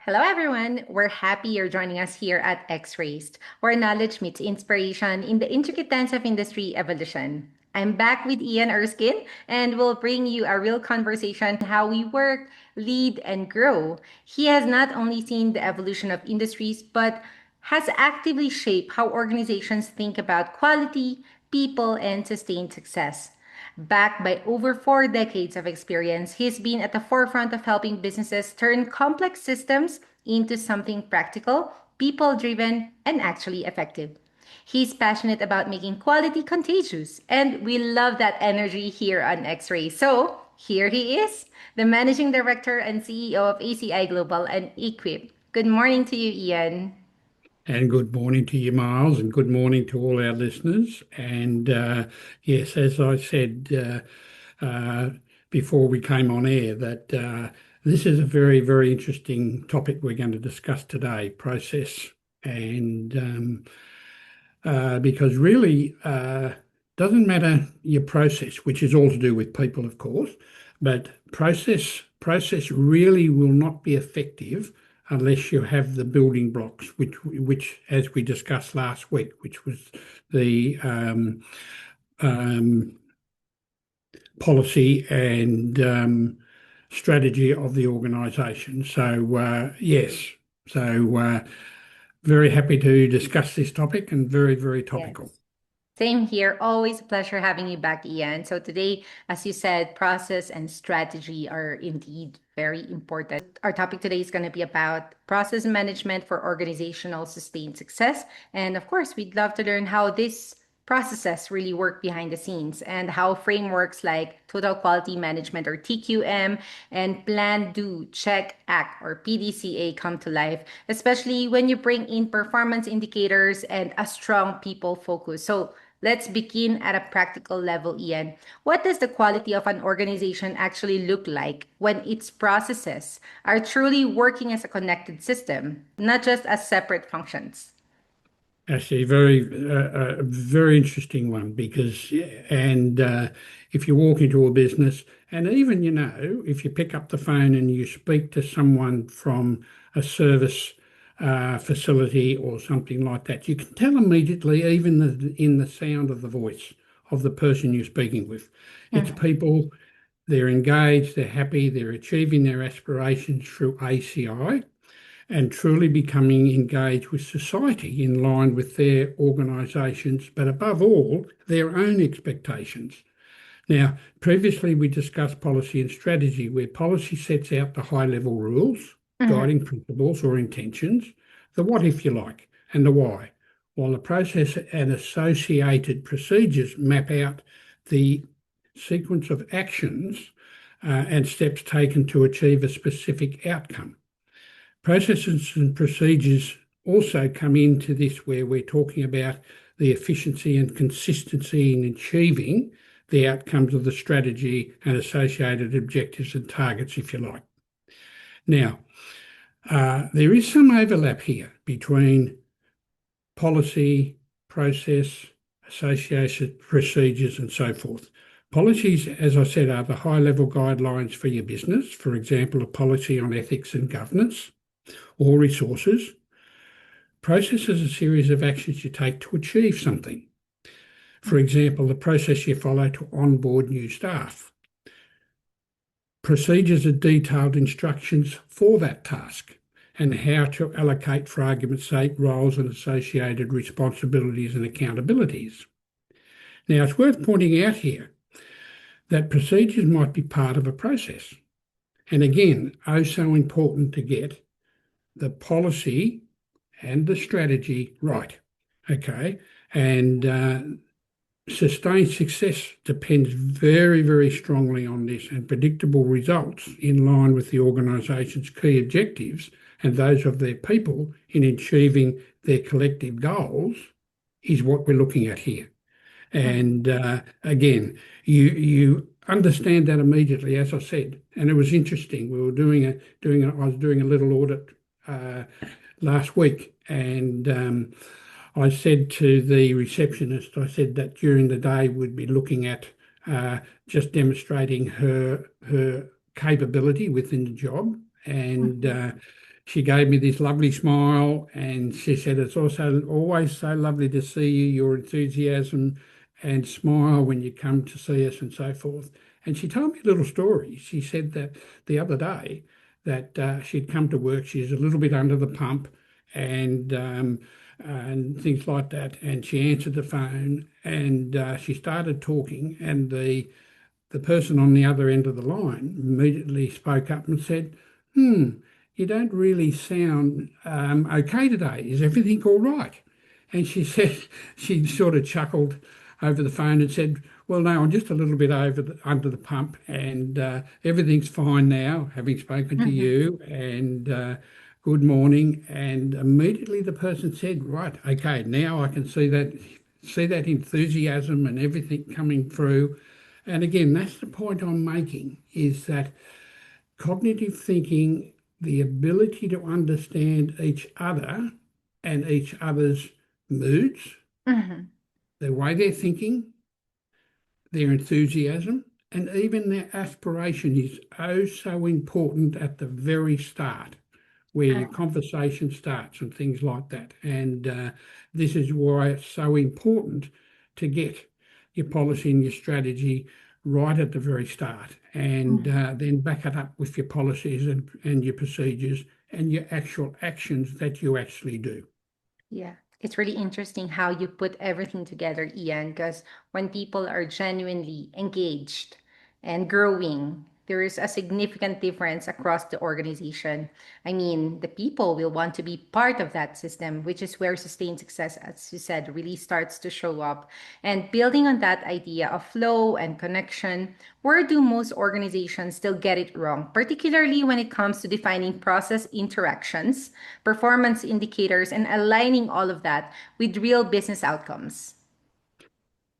Hello, everyone. We're happy you're joining us here at X-Raced, where knowledge meets inspiration in the intricate dance of industry evolution. I'm back with Ian Erskine, and we'll bring you a real conversation on how we work, lead, and grow. He has not only seen the evolution of industries, but has actively shaped how organizations think about quality, people, and sustained success. Backed by over 4 decades of experience, he's been at the forefront of helping businesses turn complex systems into something practical, people driven, and actually effective. He's passionate about making quality contagious, and we love that energy here on X Ray. So, here he is, the Managing Director and CEO of ACI Global and e-Quip. Good morning to you, Ian. And good morning to you, Miles, and good morning to all our listeners. And yes, as I said before we came on air, that this is a very, very interesting topic we're going to discuss today, process. And because really, doesn't matter your process, which is all to do with people, of course, but process really will not be effective unless you have the building blocks, which as we discussed last week, which was the um, policy and strategy of the organisation. So yes, so very happy to discuss this topic and very, very topical. Yes. Same here. Always a pleasure having you back, Ian. So today, as you said, process and strategy are indeed very important. Our topic today is going to be about process management for organizational sustained success. And of course, we'd love to learn how these processes really work behind the scenes and how frameworks like total quality management or TQM and plan, do, check, act or PDCA come to life, especially when you bring in performance indicators and a strong people focus. So let's begin at a practical level, Ian. What does the quality of an organization actually look like when its processes are truly working as a connected system, not just as separate functions? Actually, very interesting one because, and if you walk into a business, and even if you pick up the phone and you speak to someone from a service facility or something like that, you can tell immediately, even in the sound of the voice of the person you're speaking with. It's Mhm. people, they're engaged, they're happy, they're achieving their aspirations through ACI and truly becoming engaged with society in line with their organisations, but above all, their own expectations. Now, previously we discussed policy and strategy, where policy sets out the high level rules, Mhm. guiding principles or intentions, the what, if you like, and the why, while the process and associated procedures map out the sequence of actions and steps taken to achieve a specific outcome. Processes and procedures also come into this where we're talking about the efficiency and consistency in achieving the outcomes of the strategy and associated objectives and targets, if you like. Now, there is some overlap here between policy, process, associated procedures, and so forth. Policies, as I said, are the high-level guidelines for your business. For example, a policy on ethics and governance or resources. Process is a series of actions you take to achieve something. For example, the process you follow to onboard new staff. Procedures are detailed instructions for that task and how to allocate, for argument's sake, roles and associated responsibilities and accountabilities. Now, it's worth pointing out here that procedures might be part of a process. And again, oh so important to get the policy and the strategy right. Okay. And sustained success depends very, very strongly on this, and predictable results in line with the organisation's key objectives and those of their people in achieving their collective goals is what we're looking at here. And again, you understand that immediately, as I said, and it was interesting. We were I was doing a little audit last week, and I said to the receptionist, I said that during the day we'd be looking at just demonstrating her capability within the job and she gave me this lovely smile and she said, it's also always so lovely to see you, your enthusiasm and smile when you come to see us and so forth. And she told me a little story. She said that the other day that she'd come to work, she's a little bit under the pump and things like that. And she answered the phone and she started talking and the person on the other end of the line immediately spoke up and said, you don't really sound okay today. Is everything all right? And she said, she sort of chuckled over the phone and said, well, no, I'm just a little bit under the pump and everything's fine now, having spoken to Mhm. you, and good morning. And immediately the person said, right, okay, now I can see that enthusiasm and everything coming through. And again, that's the point I'm making, is that cognitive thinking, the ability to understand each other and each other's moods, Mhm. the way they're thinking, their enthusiasm, and even their aspiration is oh so important at the very start, where your conversation starts and things like that. And this is why it's so important to get your policy and your strategy right at the very start, and Mhm. then back it up with your policies and your procedures and your actual actions that you actually do. Yeah, it's really interesting how you put everything together, Ian, because when people are genuinely engaged and growing, there is a significant difference across the organization. I mean, the people will want to be part of that system, which is where sustained success, as you said, really starts to show up. And building on that idea of flow and connection, where do most organizations still get it wrong, particularly when it comes to defining process interactions, performance indicators, and aligning all of that with real business outcomes?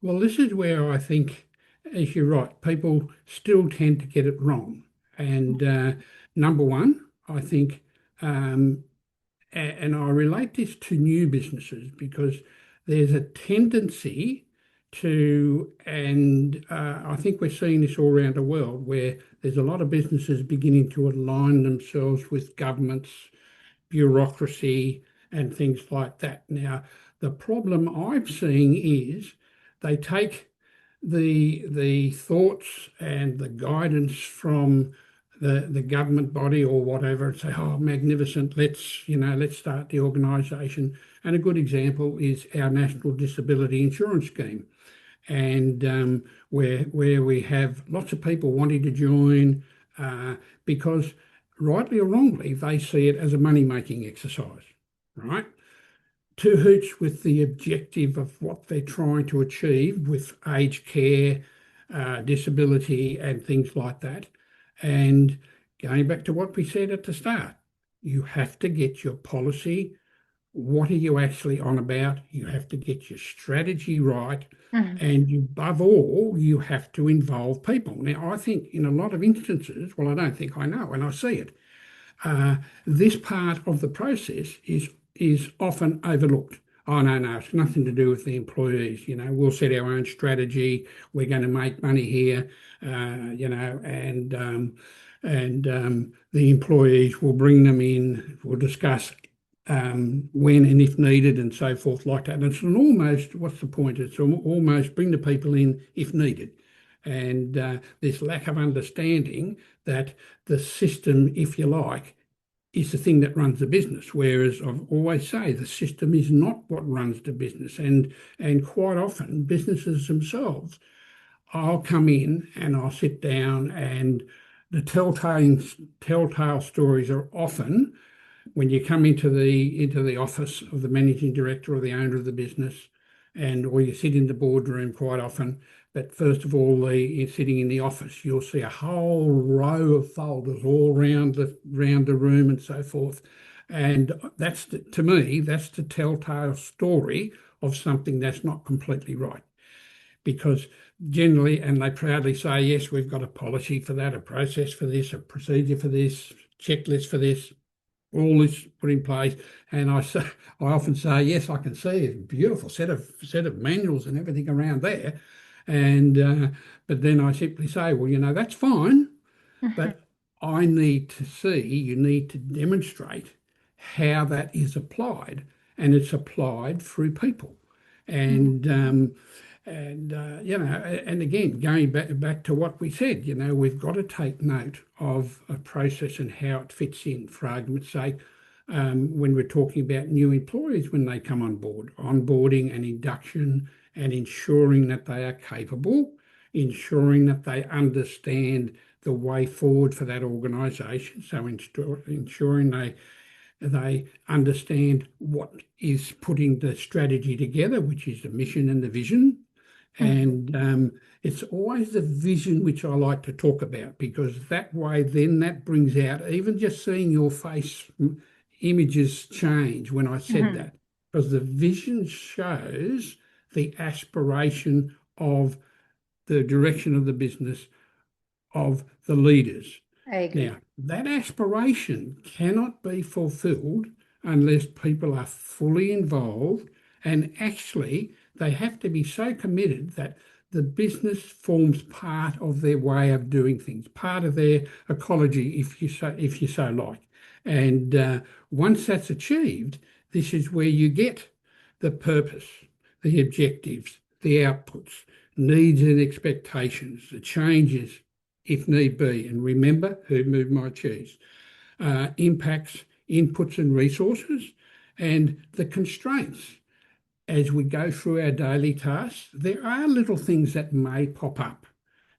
Well, this is where I think, as you're right, people still tend to get it wrong. And number one, I think, um, and I relate this to new businesses because there's a tendency to, and I think we're seeing this all around the world, where there's a lot of businesses beginning to align themselves with governments, bureaucracy, and things like that. Now, the problem I'm seeing is they take the thoughts and the guidance from the government body or whatever and say, oh, magnificent, let's start the organisation. And a good example is our National Disability Insurance Scheme, and where we have lots of people wanting to join because rightly or wrongly they see it as a money making exercise, right? Two hoots with the objective of what they're trying to achieve with aged care, disability, and things like that. And going back to what we said at the start, you have to get your policy. What are you actually on about? You have to get your strategy right. Mhm. And above all, you have to involve people. Now, I think in a lot of instances, well, I don't think I know, and I see it, this part of the process is often overlooked. Oh, no, no, it's nothing to do with the employees. We'll set our own strategy. We're going to make money here, and the employees will bring them in. We'll discuss when and if needed and so forth like that. And it's an almost, what's the point? It's almost bring the people in if needed. And this lack of understanding that the system, if you like, is the thing that runs the business. Whereas I've always say the system is not what runs the business. And quite often businesses themselves, I'll come in and I'll sit down and the telltale stories are often when you come into the office of the managing director or the owner of the business, and or you sit in the boardroom quite often. But first of all, you're sitting in the office, you'll see a whole row of folders all round the room and so forth. And to me, that's the telltale story of something that's not completely right. Because generally, and they proudly say, yes, we've got a policy for that, a process for this, a procedure for this, checklist for this, all this put in place. And I often say, yes, I can see a beautiful set of manuals and everything around there. And but then I simply say, well, that's fine, Mhm. but I need to see, you need to demonstrate how that is applied, and it's applied through people. Mhm. And and again, going back to what we said, we've got to take note of a process and how it fits in. For argument's sake, when we're talking about new employees when they come on board, onboarding and induction, and ensuring that they are capable, ensuring that they understand the way forward for that organisation. So ensuring they understand what is putting the strategy together, which is the mission and the vision. Mhm. And it's always the vision which I like to talk about, because that way then that brings out, even just seeing your face images change when I said Mhm. that, because the vision shows the aspiration of the direction of the business, of the leaders. I agree. Now, that aspiration cannot be fulfilled unless people are fully involved, and actually they have to be so committed that the business forms part of their way of doing things, part of their ecology, if you so like. And once that's achieved, this is where you get the purpose, the objectives, the outputs, needs and expectations, the changes if need be. And remember, who moved my cheese? Impacts, inputs and resources, and the constraints. As we go through our daily tasks, there are little things that may pop up.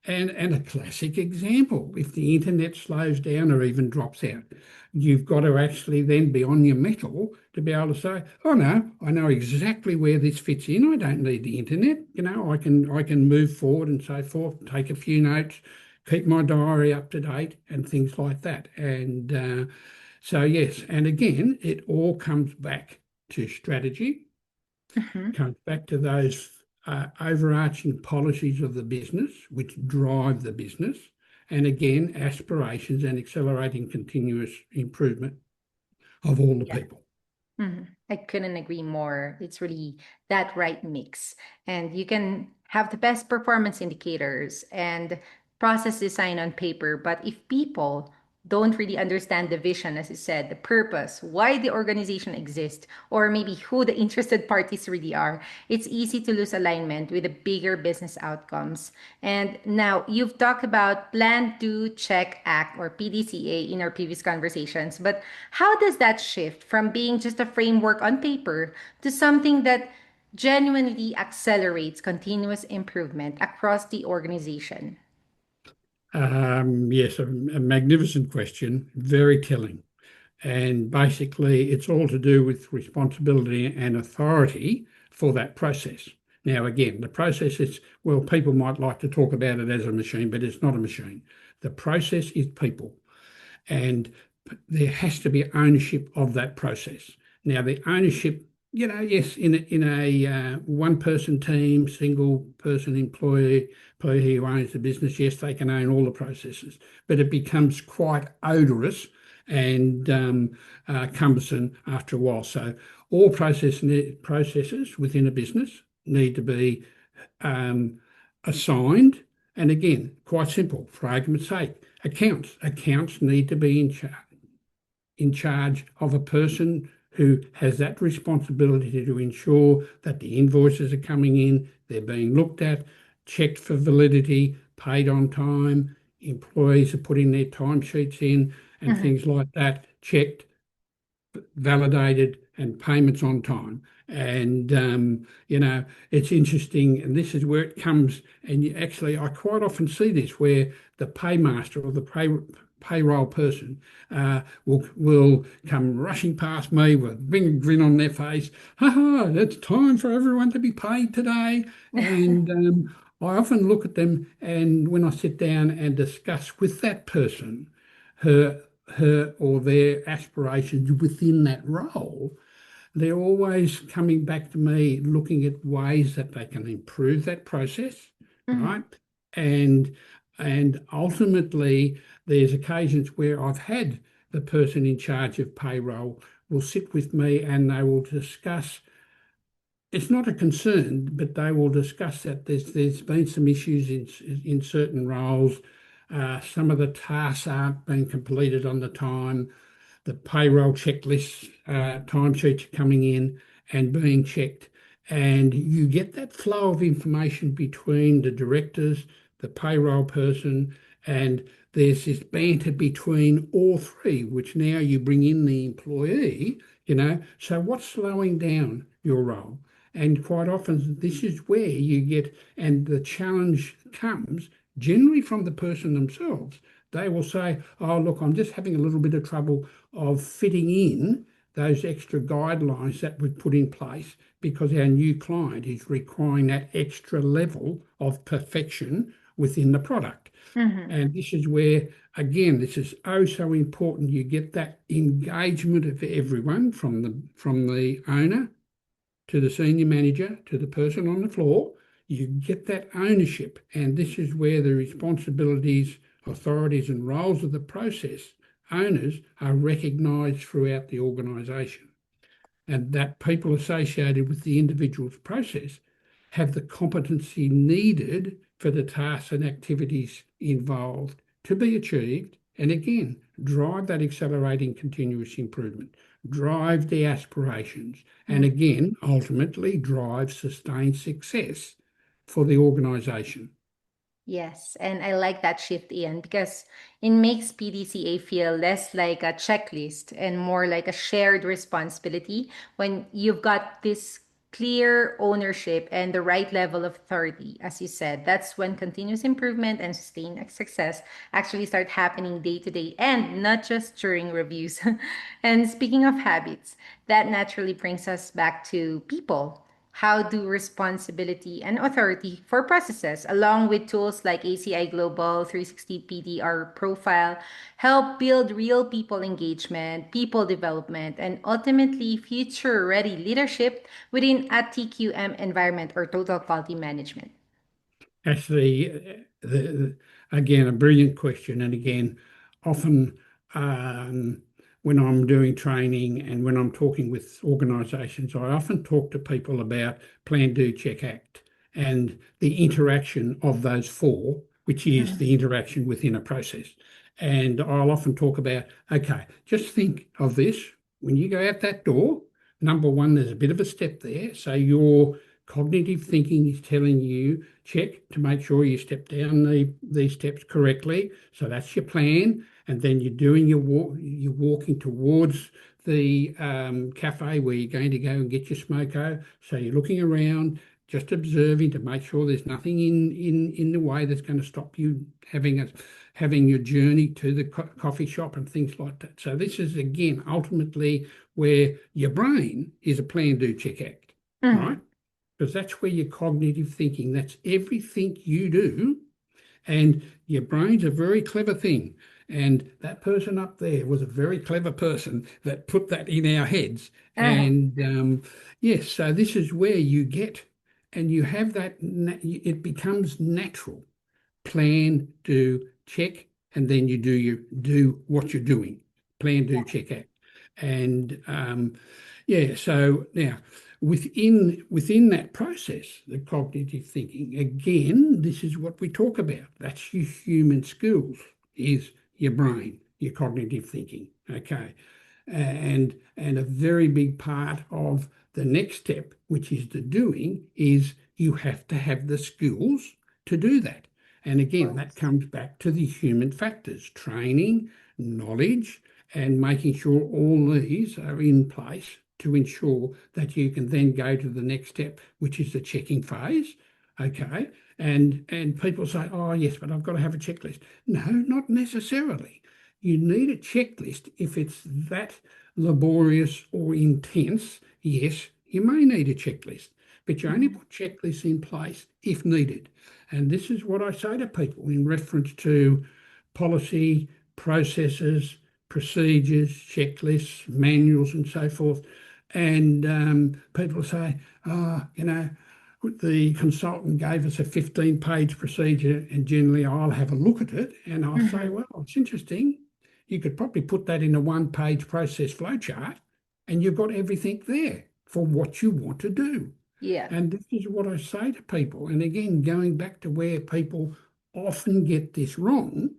And a classic example, if the internet slows down or even drops out, you've got to actually then be on your mettle to be able to say, oh no, I know exactly where this fits in. I don't need the internet. I can move forward and so forth, take a few notes, keep my diary up to date and things like that. And so yes, and again, it all comes back to strategy, Mhm. comes back to those overarching policies of the business which drive the business, and again, aspirations and accelerating continuous improvement of all the Yeah. people. I couldn't agree more. It's really that right mix. And you can have the best performance indicators and process design on paper, but if people don't really understand the vision, as you said, the purpose, why the organization exists, or maybe who the interested parties really are, it's easy to lose alignment with the bigger business outcomes. And now you've talked about plan, do, check, act, or PDCA in our previous conversations, but how does that shift from being just a framework on paper to something that genuinely accelerates continuous improvement across the organization? Yes, a magnificent question, very telling. And basically, it's all to do with responsibility and authority for that process. Now, again, the process is, well, people might like to talk about it as a machine, but it's not a machine. The process is people, and there has to be ownership of that process. Now, the ownership, yes, in a one-person team, single-person employee who owns the business, yes, they can own all the processes, but it becomes quite odorous and cumbersome after a while. So, all processes within a business need to be um, assigned. And again, quite simple, for argument's sake, accounts. Accounts need to be in charge of a person who has that responsibility to ensure that the invoices are coming in, they're being looked at, checked for validity, paid on time, employees are putting their timesheets in, and Mhm. things like that, checked, validated, and payments on time. And it's interesting, and this is where it comes. And actually, I quite often see this where the paymaster or the payroll person will come rushing past me with a big grin on their face. Ha ha! It's time for everyone to be paid today. And I often look at them, and when I sit down and discuss with that person her her or their aspirations within that role, they're always coming back to me looking at ways that they can improve that process, right? Mhm. And ultimately, there's occasions where I've had the person in charge of payroll will sit with me and they will discuss. It's not a concern, but they will discuss that there's been some issues in certain roles. Some of the tasks aren't being completed on the time. the payroll checklists, timesheets are coming in and being checked. And you get that flow of information between the directors, the payroll person, and there's this banter between all three, which now you bring in the employee, you know. So what's slowing down your role? And quite often, this is where you get, and the challenge comes generally from the person themselves. They will say, oh, look, I'm just having a little bit of trouble of fitting in those extra guidelines that we've put in place because our new client is requiring that extra level of perfection within the product. Mm-hmm. And this is where, again, this is oh so important. You get that engagement of everyone from the owner to the senior manager to the person on the floor. You get that ownership, and this is where the responsibilities, authorities, and roles of the process owners are recognised throughout the organisation, and that people associated with the individual's process have the competency needed for the tasks and activities involved to be achieved. And again, drive that accelerating continuous improvement, drive the aspirations, and again, ultimately drive sustained success for the organisation. Yes, and I like that shift, Ian, because it makes PDCA feel less like a checklist and more like a shared responsibility when you've got this clear ownership and the right level of authority. As you said, that's when continuous improvement and sustained success actually start happening day to day and not just during reviews. And speaking of habits, that naturally brings us back to people. How do responsibility and authority for processes, along with tools like ACI Global 360 PDR Profile, help build real people engagement, people development, and ultimately future ready leadership within a TQM environment or total quality management? Actually, again, a brilliant question. And again, often um, when I'm doing training and when I'm talking with organisations, I often talk to people about plan, do, check, act, and the interaction of those four, which is Mhm. the interaction within a process. And I'll often talk about, okay, just think of this. When you go out that door, number one, there's a bit of a step there. So your cognitive thinking is telling you check to make sure you step down these steps correctly. So that's your plan. And then you're doing your walk, you're walking towards the cafe where you're going to go and get your smoko. So you're looking around, just observing to make sure there's nothing in the way that's going to stop you having your journey to the coffee shop and things like that. So this is again ultimately where your brain is a plan, do, check, act, right? Mhm. Because that's where your cognitive thinking, that's everything you do. And your brain's a very clever thing. And that person up there was a very clever person that put that in our heads. Uh-huh. And yes, so this is where you get, and you have that, it becomes natural. Plan, do, check, and then you do what you're doing. Plan, do, check, act. And yeah, so now within that process, the cognitive thinking, again, this is what we talk about. That's your human skills, is your brain, your cognitive thinking. Okay. And a very big part of the next step, which is the doing, is you have to have the skills to do that. And again, that comes back to the human factors, training, knowledge, and making sure all these are in place to ensure that you can then go to the next step, which is the checking phase. Okay. And people say, oh yes, but I've got to have a checklist. No, not necessarily. You need a checklist if it's that laborious or intense. Yes, you may need a checklist, but you only Mhm. put checklists in place if needed. And this is what I say to people in reference to policy, processes, procedures, checklists, manuals, and so forth. And people say, oh, the consultant gave us a 15-page procedure, and generally I'll have a look at it and I'll say, Mhm. well, it's interesting. You could probably put that in a one-page process flowchart, and you've got everything there for what you want to do. Yeah. And this is what I say to people. And again, going back to where people often get this wrong,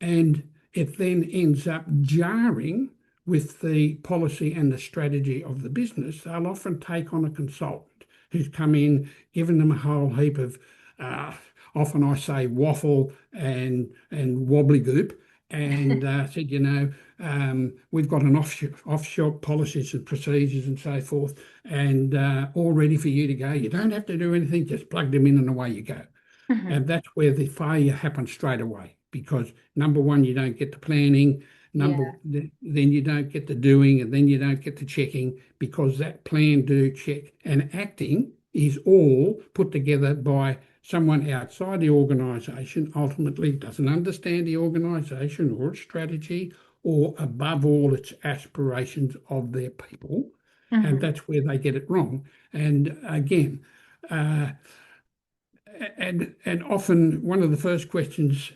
and it then ends up jarring with the policy and the strategy of the business, they'll often take on a consultant who's come in, given them a whole heap of, uh, often I say waffle and wobbly goop, and said, we've got an offshore policies and procedures and so forth, and all ready for you to go. You don't have to do anything, just plug them in and away you go. Mhm. And that's where the failure happens straight away because number one, you don't get the planning, Yeah. then you don't get the doing, and then you don't get the checking because that plan, do, check, and acting is all put together by someone outside the organisation, ultimately doesn't understand the organisation or its strategy or above all its aspirations of their people. And Mhm. that's where they get it wrong. And again, uh, and often one of the first questions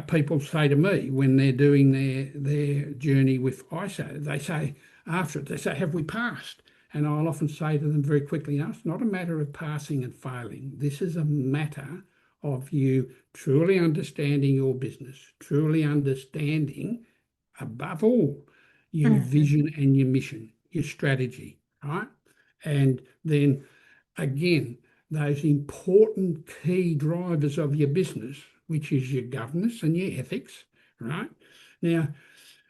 people say to me when they're doing their journey with ISO, they say after it, they say, "Have we passed?" And I'll often say to them very quickly, "No, it's not a matter of passing and failing. This is a matter of you truly understanding your business, truly understanding above all your Mhm. vision and your mission, your strategy, right? And then again, those important key drivers of your business, which is your governance and your ethics, right? Now,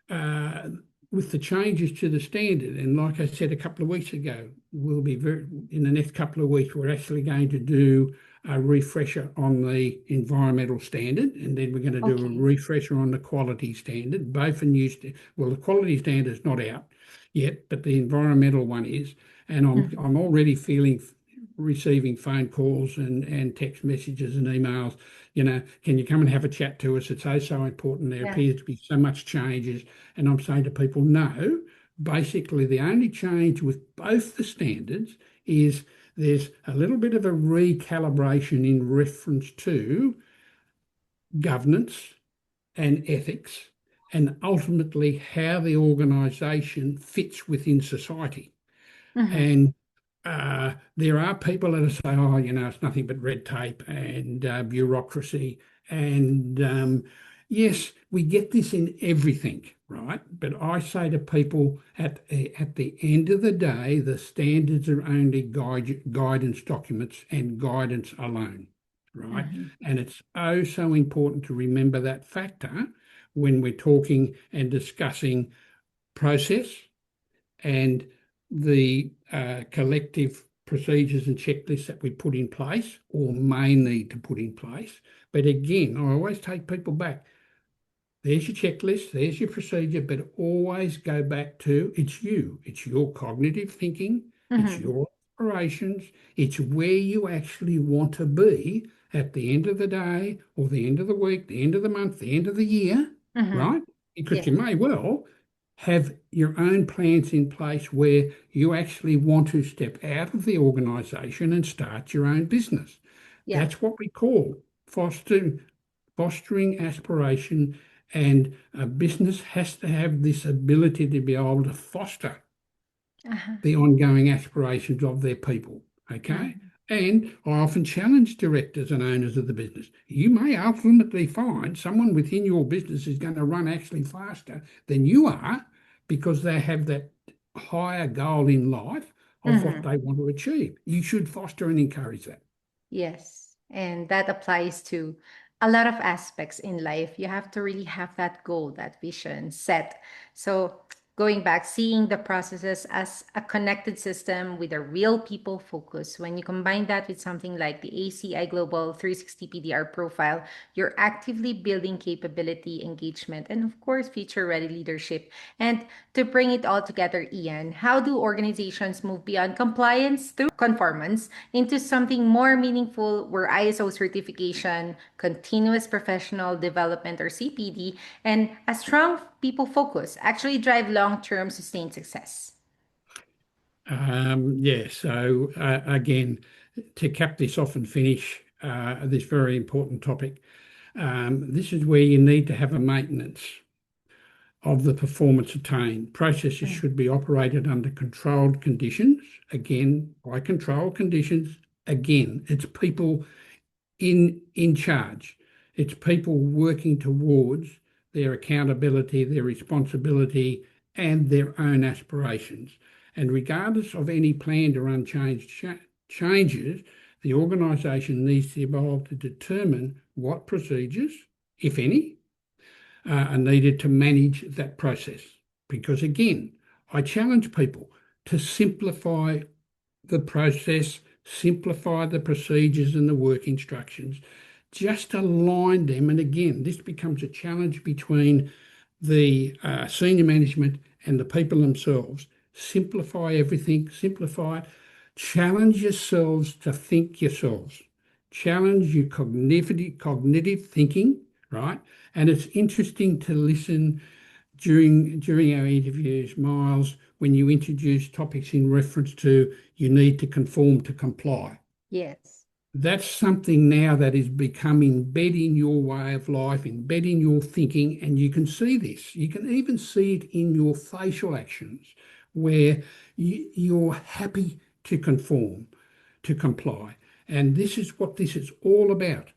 uh, with the changes to the standard, and like I said a couple of weeks ago, we'll be in the next couple of weeks, we're actually going to do a refresher on the environmental standard, and then we're going to do a Okay. refresher on the quality standard. Both are new. Well, the quality standard is not out yet, but the environmental one is, and Mhm. I'm already receiving phone calls and text messages and emails. Can you come and have a chat to us? It's so important. There Yeah. appears to be so much changes. And I'm saying to people, no, basically the only change with both the standards is there's a little bit of a recalibration in reference to governance and ethics and ultimately how the organisation fits within society. Mhm. And there are people that say, oh, it's nothing but red tape and bureaucracy. And yes, we get this in everything, right? But I say to people at the end of the day, the standards are only guidance documents and guidance alone, right? Mhm. And it's oh so important to remember that factor when we're talking and discussing process and the collective procedures and checklists that we put in place or may need to put in place. But again, I always take people back. There's your checklist, there's your procedure, but always go back to it's you. It's your cognitive thinking, it's Mhm. your operations, it's where you actually want to be at the end of the day or the end of the week, the end of the month, the end of the year, Mhm. right? Because Yeah. you may well have your own plans in place where you actually want to step out of the organization and start your own business. Yeah. That's what we call fostering aspiration, and a business has to have this ability to be able to foster Uh-huh. the ongoing aspirations of their people. Okay. Mhm. And I often challenge directors and owners of the business. You may ultimately find someone within your business is going to run actually faster than you are because they have that higher goal in life of what Mhm. they want to achieve. You should foster and encourage that. Yes. And that applies to a lot of aspects in life. You have to really have that goal, that vision set. So, going back, seeing the processes as a connected system with a real people focus. When you combine that with something like the ACI Global 360 PDR profile, you're actively building capability, engagement, and of course, future ready leadership. And to bring it all together, Ian, how do organizations move beyond compliance through conformance into something more meaningful where ISO certification, continuous professional development or CPD, and a strong people focus actually drive long term sustained success? Yeah, so again, to cap this off and finish this very important topic, this is where you need to have a maintenance of the performance attained. Processes Mm. should be operated under controlled conditions. Again, by controlled conditions, again, it's people in charge. It's people working towards their accountability, their responsibility, and their own aspirations. And regardless of any planned or unchanged changes, the organisation needs to evolve to determine what procedures, if any, are needed to manage that process. Because again, I challenge people to simplify the process, simplify the procedures and the work instructions, just align them. And again, this becomes a challenge between the senior management and the people themselves. Simplify everything, simplify it. Challenge yourselves to think yourselves. Challenge your cognitive thinking, right? And it's interesting to listen during our interviews, Miles, when you introduce topics in reference to you need to conform to comply. Yes. That's something now that is becoming embedded in your way of life, embedded in your thinking, and you can see this. You can even see it in your facial actions where you're happy to conform, to comply. And this is what this is all about.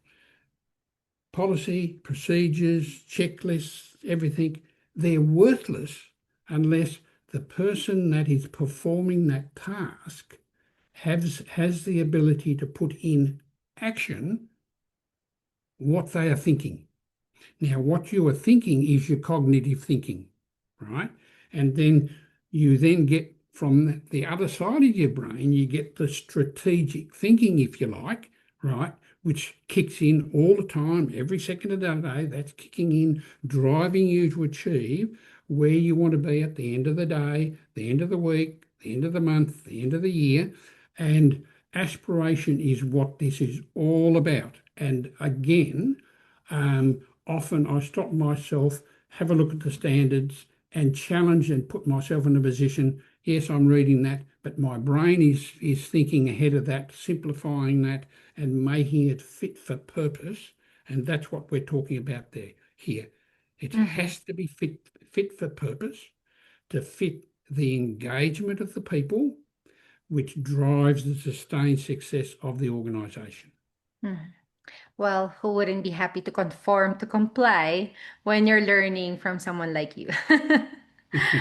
Policy, procedures, checklists, everything, they're worthless unless the person that is performing that task has the ability to put in action what they are thinking. Now, what you are thinking is your cognitive thinking, right? And then you then get from the other side of your brain, you get the strategic thinking, if you like, right? Which kicks in all the time, every second of the day. That's kicking in, driving you to achieve where you want to be at the end of the day, the end of the week, the end of the month, the end of the year. And aspiration is what this is all about. And again, often I stop myself, have a look at the standards, and challenge and put myself in a position. Yes, I'm reading that, but my brain is thinking ahead of that, simplifying that, and making it fit for purpose. And that's what we're talking about there here. It Mm-hmm. has to be fit for purpose to fit the engagement of the people, which drives the sustained success of the organisation. Mm-hmm. Well, who wouldn't be happy to conform to comply when you're learning from someone like you?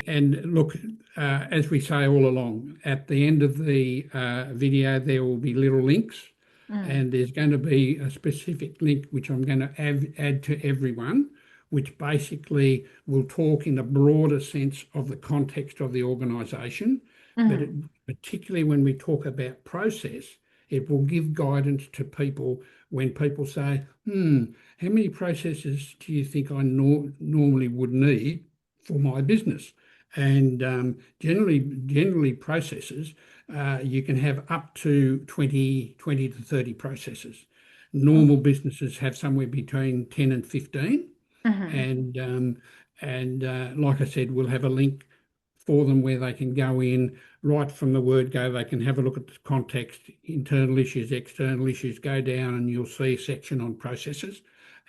And look, as we say all along, at the end of the video, there will be little links, Mm, and there's going to be a specific link which I'm going to add to everyone, which basically will talk in a broader sense of the context of the organisation. But mm, particularly when we talk about process, it will give guidance to people when people say, how many processes do you think I normally would need for my business? And generally processes, you can have up to 20 to 30 processes. mm, Normal businesses have somewhere between 10 and 15. mhm. And like I said, we'll have a link for them where they can go in right from the word go. They can have a look at the context, internal issues, external issues, go down, and you'll see a section on processes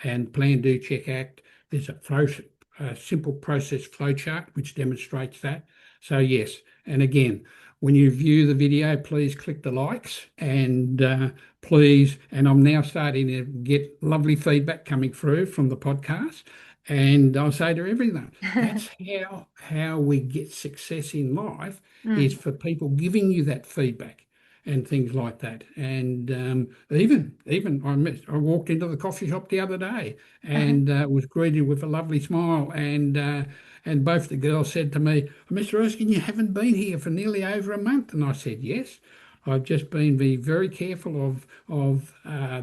and plan, do, check, act. There's a simple process flowchart which demonstrates that. So yes, and again, when you view the video, please click the likes and please. And I'm now starting to get lovely feedback coming through from the podcast. And I'll say to everyone, that's how we get success in life is Mm, for people giving you that feedback and things like that. And even I walked into the coffee shop the other day uh-huh. and was greeted with a lovely smile. And both the girls said to me, "Mr. Erskine, you haven't been here for nearly over a month." And I said, "Yes. I've just been being very careful of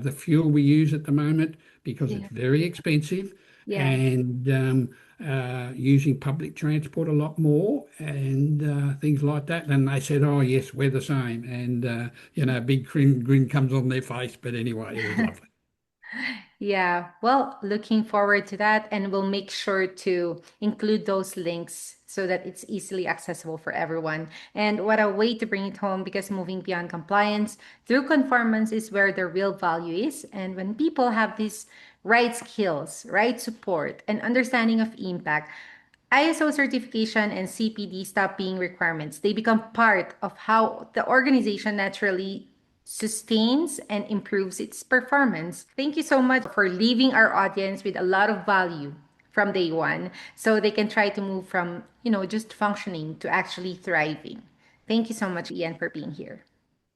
the fuel we use at the moment because it's Yeah, very expensive, yeah. and using public transport a lot more and things like that." And they said, "Oh yes, we're the same." And a big grin comes on their face. But anyway, it was lovely. Yeah, well, looking forward to that, and we'll make sure to include those links so that it's easily accessible for everyone. And what a way to bring it home because moving beyond compliance through conformance is where the real value is. And when people have these right skills, right support, and understanding of impact, ISO certification and CPD stop being requirements. They become part of how the organization naturally sustains and improves its performance. Thank you so much for leaving our audience with a lot of value from day one, so they can try to move from, just functioning to actually thriving. Thank you so much, Ian, for being here.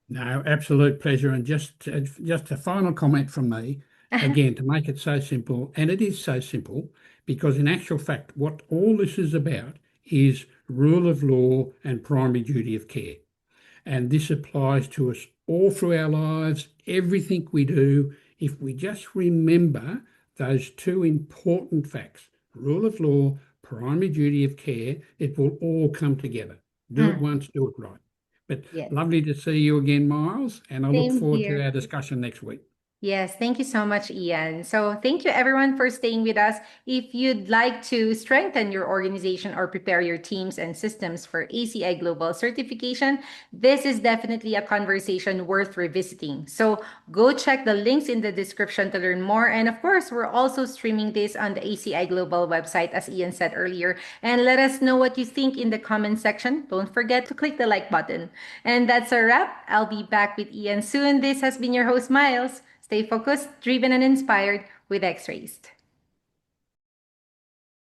No, absolute pleasure. And just a final comment from me, again, to make it so simple, and it is so simple, because in actual fact, what all this is about is rule of law and primary duty of care. And this applies to us all through our lives, everything we do. If we just remember those two important facts, rule of law, primary duty of care, it will all come together. Do it Mm, once, do it right. But yes. lovely to see you again, Miles, and I look Same forward to here. our discussion next week. Yes, thank you so much, Ian. So, thank you everyone for staying with us. If you'd like to strengthen your organization or prepare your teams and systems for ACI Global certification, this is definitely a conversation worth revisiting. So, go check the links in the description to learn more. And of course, we're also streaming this on the ACI Global website, as Ian said earlier. And let us know what you think in the comment section. Don't forget to click the like button. And that's a wrap. I'll be back with Ian soon. This has been your host, Miles. Stay focused, driven, and inspired with X-Rays.